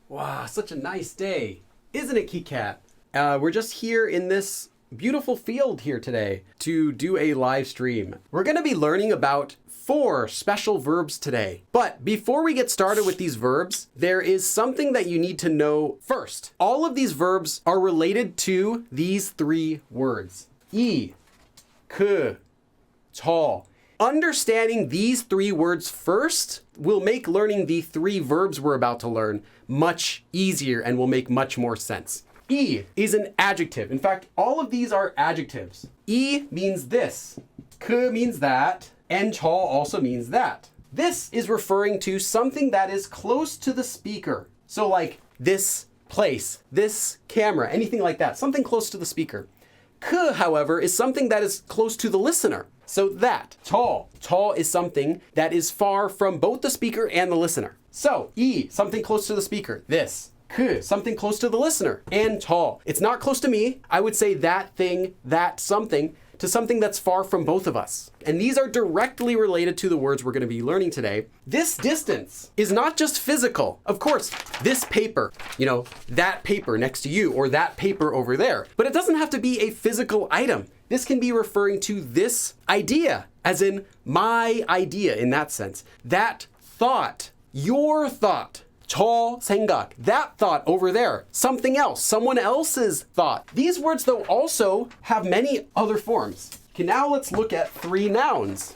Wow, such a nice day. Isn't it, KitKat? We're just here in this beautiful field here today to do a live stream. We're going to be learning about 4 special verbs today. But before we get started with these verbs, there is something that you need to know first. All of these verbs are related to these 3 words. 이, 그, 저. Understanding these 3 words first will make learning the 3 verbs we're about to learn much easier and will make much more sense. 이 is an adjective. In fact, all of these are adjectives. 이 means this, 그 means that, and 저 also means that. This is referring to something that is close to the speaker. So like this place, this camera, anything like that, something close to the speaker. 그, however, is something that is close to the listener. So that, 저 is something that is far from both the speaker and the listener. So, 이, something close to the speaker, this. 그, something close to the listener. And 저, it's not close to me. I would say that thing, that something, to something that's far from both of us. And these are directly related to the words we're going to be learning today. This distance is not just physical. Of course, this paper, that paper next to you or that paper over there. But it doesn't have to be a physical item. This can be referring to this idea, as in my idea in that sense. That thought, your thought. 저 생각, that thought over there, something else, someone else's thought. These words, though, also have many other forms. Okay, now let's look at 3 nouns.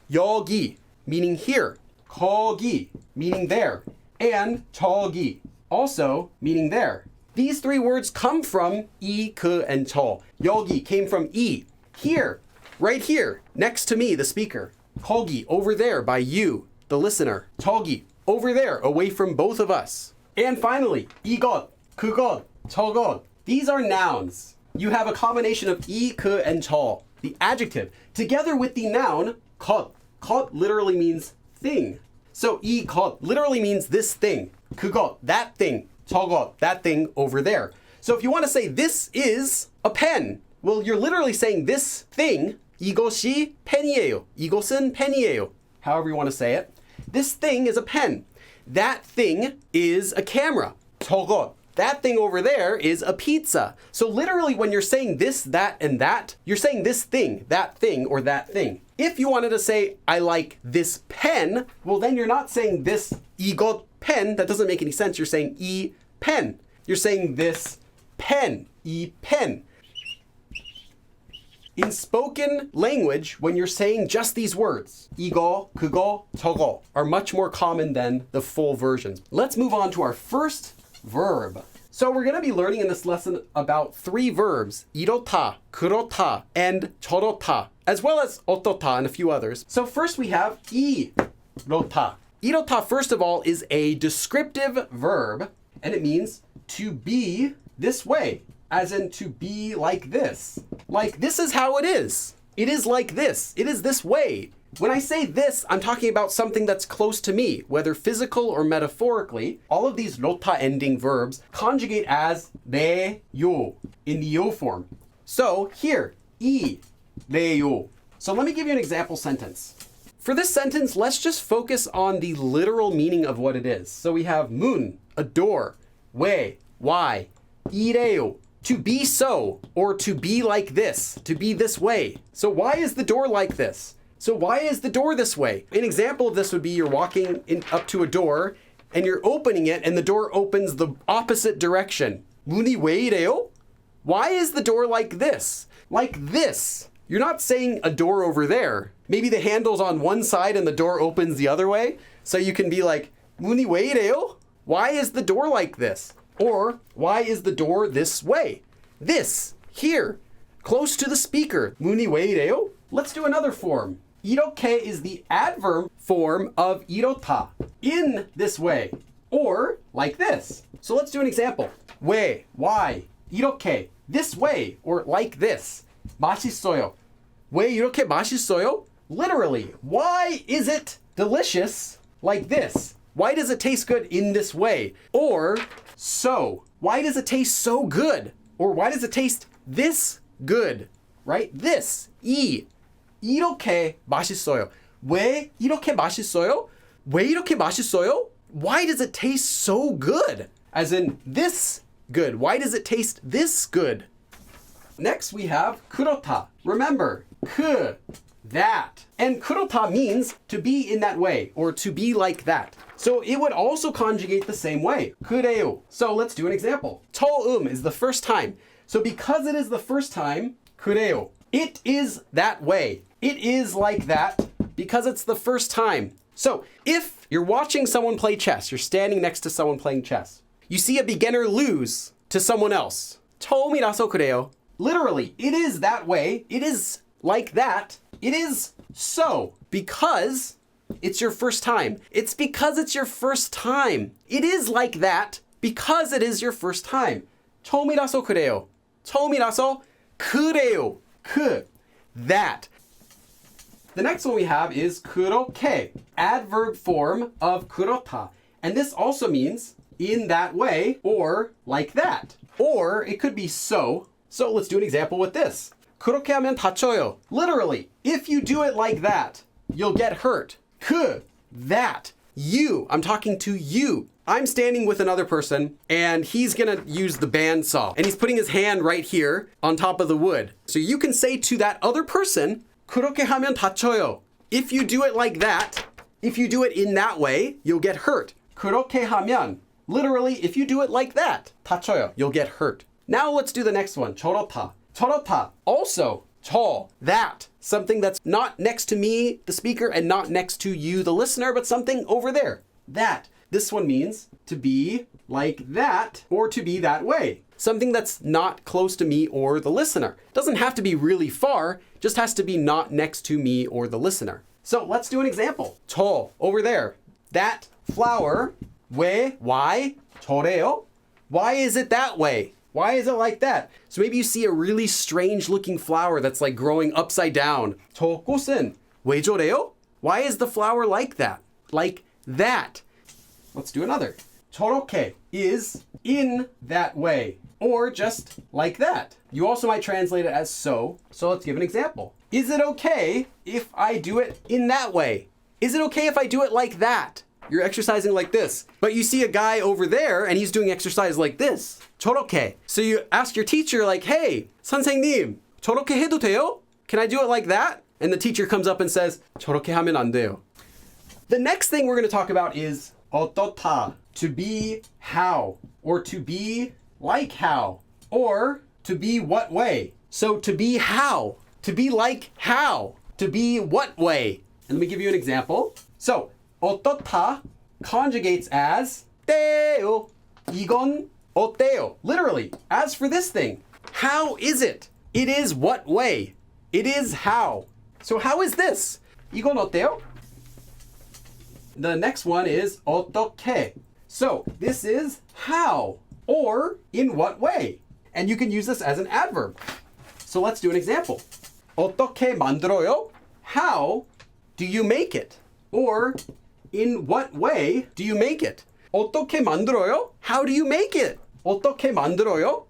여기, meaning here. 거기, meaning there. And 저기, also meaning there. These 3 words come from 이, 그, and 저. 여기 came from 이. Here, right here, next to me, the speaker. 거기, over there, by you, the listener. 저기, over there, away from both of us. And finally, 이것, 그것, 저것. These are nouns. You have a combination of 이, 그, and 저, the adjective, together with the noun 것. 것 literally means thing. So 이것 literally means this thing. 그것, that thing. 저것, that thing over there. So if you want to say this is a pen, well, you're literally saying this thing, 이것이 펜이에요. 이것은 펜이에요. However you want to say it. This thing is a pen. That thing is a camera. 저것. That thing over there is a pizza. So literally when you're saying this, that, and that, you're saying this thing, or that thing. If you wanted to say, I like this pen, well then you're not saying this 이것 pen. That doesn't make any sense. You're saying 이 pen. You're saying this pen, 이 pen. In spoken language, when you're saying just these words, 이거, 그거, 저거, are much more common than the full versions. Let's move on to our first verb. So we're going to be learning in this lesson about 3 verbs, 이렇다, 그렇다, and 저렇다, as well as 어떻다 and a few others. So first we have 이렇다. 이렇다, first of all, is a descriptive verb, and it means to be this way. As in to be like this. Like this is how it is. It is like this. It is this way. When I say this, I'm talking about something that's close to me, whether physical or metaphorically. All of these 렇다 ending verbs conjugate as 내, 요, in the yo form. So here, 이, 내, 요. So let me give you an example sentence. For this sentence, let's just focus on the literal meaning of what it is. So we have 문, a door, 왜, why, 이래요, to be so, or to be like this, to be this way. So why is the door like this? So why is the door this way? An example of this would be you're walking up to a door and you're opening it and the door opens the opposite direction. 문이 왜 이래요? Why is the door like this? Like this. You're not saying a door over there. Maybe the handle's on one side and the door opens the other way. So you can be like, 문이 왜 이래요? Why is the door like this? Or, why is the door this way? This, here, close to the speaker. 문이 왜 이래요? Let's do another form. 이렇게 is the adverb form of 이렇다. In this way. Or, like this. So let's do an example. 왜, why, 이렇게, this way, or like this. 맛있어요. 왜 이렇게 맛있어요? Literally, why is it delicious like this? Why does it taste good in this way? Or, so, why does it taste so good? Or why does it taste this good? Right? This, 이렇게 맛있어요. 왜 이렇게 맛있어요? 왜 이렇게 맛있어요? why does it taste so good? As in this good. Why does it taste this good? Next we have 그렇다. Remember, 그, that. And 그렇다 means to be in that way or to be like that. So it would also conjugate the same way. 그래요. So let's do an example. 처음 is the first time. So because it is the first time, 그래요. It is that way. It is like that because it's the first time. So if you're watching someone play chess, you're standing next to someone playing chess, you see a beginner lose to someone else. 처음이라서 그래요. Literally, it is that way. It is like that. It is so because it's your first time. It's because it's your first time. It is like that because it is your first time. 처음이라서 그래요. 처음이라서 그래요. 그, that. The next one we have is 그렇게, adverb form of 그렇다. And this also means in that way or like that. Or it could be so. So let's do an example with this. 그렇게 하면 다쳐요. Literally, if you do it like that, you'll get hurt. 그, that. You, I'm talking to you. I'm standing with another person and he's gonna use the bandsaw and he's putting his hand right here on top of the wood. So you can say to that other person, 그렇게 하면 다쳐요. If you do it like that, if you do it in that way, you'll get hurt. 그렇게 하면, literally, if you do it like that, 다쳐요, you'll get hurt. Now let's do the next one, 저렇다. 저렇다, also, 저, that. Something that's not next to me, the speaker, and not next to you, the listener, but something over there. That. This one means to be like that or to be that way. Something that's not close to me or the listener. Doesn't have to be really far, just has to be not next to me or the listener. So let's do an example. 저, over there. That flower, 왜, why, 저래요? Why is it that way? Why is it like that? So maybe you see a really strange looking flower that's like growing upside down. 저 꽃은 왜 저래요? Why is the flower like that? Like that. Let's do another. 저렇게 is in that way or just like that. You also might translate it as so. So let's give an example. Is it okay if I do it in that way? Is it okay if I do it like that? You're exercising like this, but you see a guy over there and he's doing exercise like this. 저렇게. So you ask your teacher like, hey, 선생님, 저렇게 해도 돼요? Can I do it like that? And the teacher comes up and says, 저렇게 하면 안 돼요. The next thing we're going to talk about is 어떻다, to be how, or to be like how, or to be what way. So to be how, to be like how, to be what way. And let me give you an example. So 어떻다 conjugates as 때요. 이건 어때요? Literally, as for this thing, how is it? It is what way? It is how. So how is this? 이건 어때요? The next one is 어떡해. So this is how or in what way. And you can use this as an adverb. So let's do an example. 어떻게 만들어요? How do you make it? Or in what way do you make it? 어떻게 만들어요? How do you make it? 어떻게 만들어요?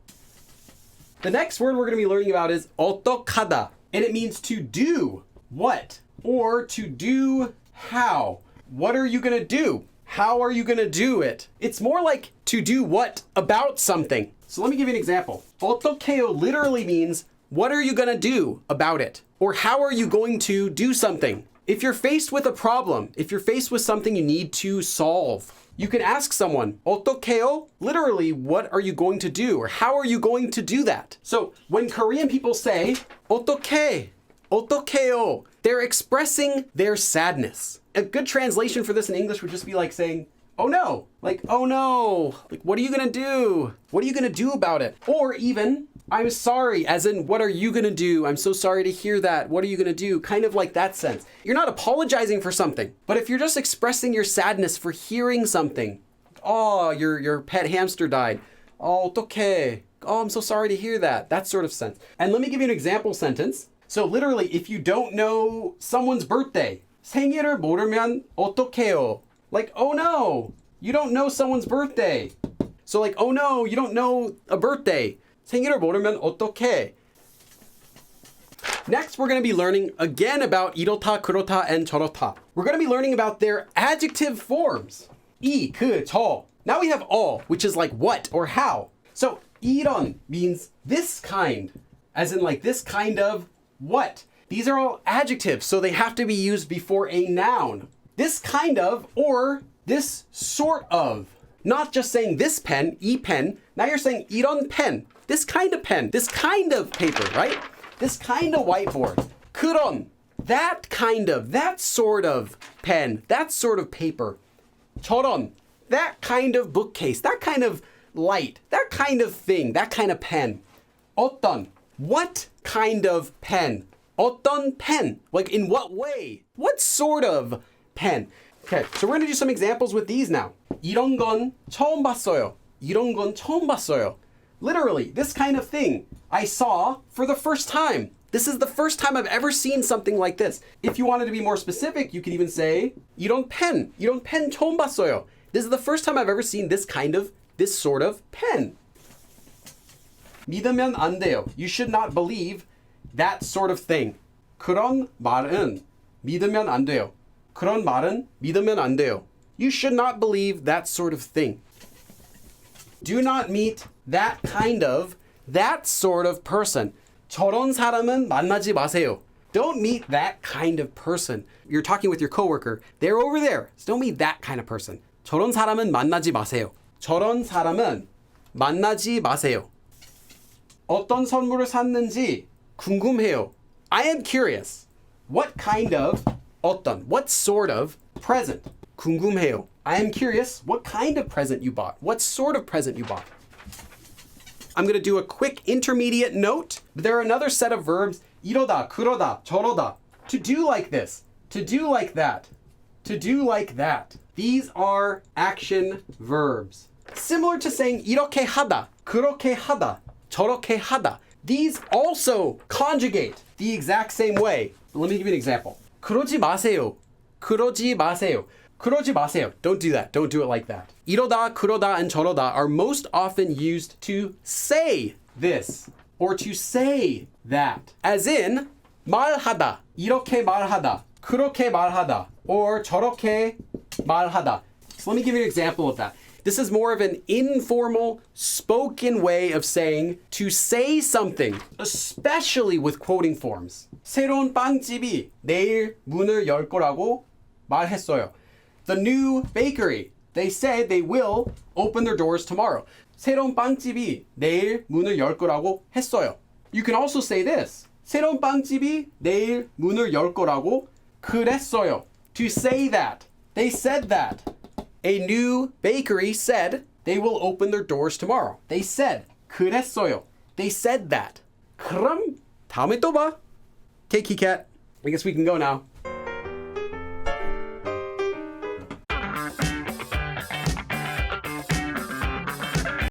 The next word we're going to be learning about is 어떡하다. And it means to do what or to do how. What are you going to do? How are you going to do it? It's more like to do what about something. So let me give you an example. 어떡해요 literally means what are you going to do about it? Or how are you going to do something? If you're faced with a problem, if you're faced with something you need to solve, you can ask someone, 어떡해요? Literally, what are you going to do? Or how are you going to do that? So when Korean people say, 어떡해, 어떡해요, they're expressing their sadness. A good translation for this in English would just be like saying, oh no, like, oh no, like, what are you gonna do? What are you gonna do about it? Or even, I'm sorry, as in, what are you gonna do? I'm so sorry to hear that. What are you gonna do? Kind of like that sense. You're not apologizing for something, but if you're just expressing your sadness for hearing something, oh, your pet hamster died. Oh, 어떡해. Oh, I'm so sorry to hear that. That sort of sense. And let me give you an example sentence. So literally, if you don't know someone's birthday, 생일을 모르면 어떡해요? Like, oh no, you don't know someone's birthday. So like, oh no, you don't know a birthday. 생일을 모르면 어떡해? Next, we're going to be learning again about 이렇다, 그렇다, and 저렇다. We're going to be learning about their adjective forms. 이, 그, 저. Now we have which is like what or how. So 이런 means this kind, as in like this kind of what. These are all adjectives, so they have to be used before a noun. This kind of or this sort of. Not just saying this pen, 이 pen. Now you're saying 이런 pen, this kind of pen, this kind of paper, right? This kind of whiteboard. 그런, that kind of, that sort of pen, that sort of paper. 저런, that kind of bookcase, that kind of light, that kind of thing, that kind of pen. 어떤, what kind of pen? 어떤 pen? Like in what way? What sort of pen? Okay, so we're going to do some examples with these now. 이런 건 처음 봤어요. 이런 건 처음 봤어요. Literally, this kind of thing I saw for the first time. This is the first time I've ever seen something like this. If you wanted to be more specific, you could even say 이런 pen 처음 봤어요. This is the first time I've ever seen this sort of pen. 믿으면 안 돼요. You should not believe that sort of thing. 그런 말은 믿으면 안 돼요. 그런 말은 믿으면 안 돼요. You should not believe that sort of thing. Do not meet that sort of person. 저런 사람은 만나지 마세요. Don't meet that kind of person. You're talking with your coworker. They're over there. So don't meet that kind of person. 저런 사람은 만나지 마세요. 저런 사람은 만나지 마세요. 어떤 선물을 샀는지 궁금해요. I am curious. What kind of, 어떤, what sort of present? 궁금해요. I am curious what kind of present you bought. What sort of present you bought. I'm going to do a quick intermediate note. There are another set of verbs. 이러다, 그러다, 저러다. To do like this. To do like that. To do like that. These are action verbs. Similar to saying 이렇게 하다, 그렇게 하다, 저렇게 하다. These also conjugate the exact same way. Let me give you an example. 그러지 마세요. 그러지 마세요. 그러지 마세요. Don't do that. Don't do it like that. 이러다, 그러다, and 저러다 are most often used to say this or to say that. As in, 말하다, 이렇게 말하다, 그렇게 말하다, or 저렇게 말하다. So let me give you an example of that. This is more of an informal, spoken way of saying to say something, especially with quoting forms. 새로운 빵집이 내일 문을 열 거라고 말했어요. The new bakery, they said they will open their doors tomorrow. 새로운 빵집이 내일 문을 열 거라고 했어요. You can also say this. 새로운 빵집이 내일 문을 열 거라고 그랬어요. To say that. They said that. A new bakery said they will open their doors tomorrow. They said. 그랬어요. They said that. 그럼 다음에 또 봐. Okay, Kitkat. I guess we can go now.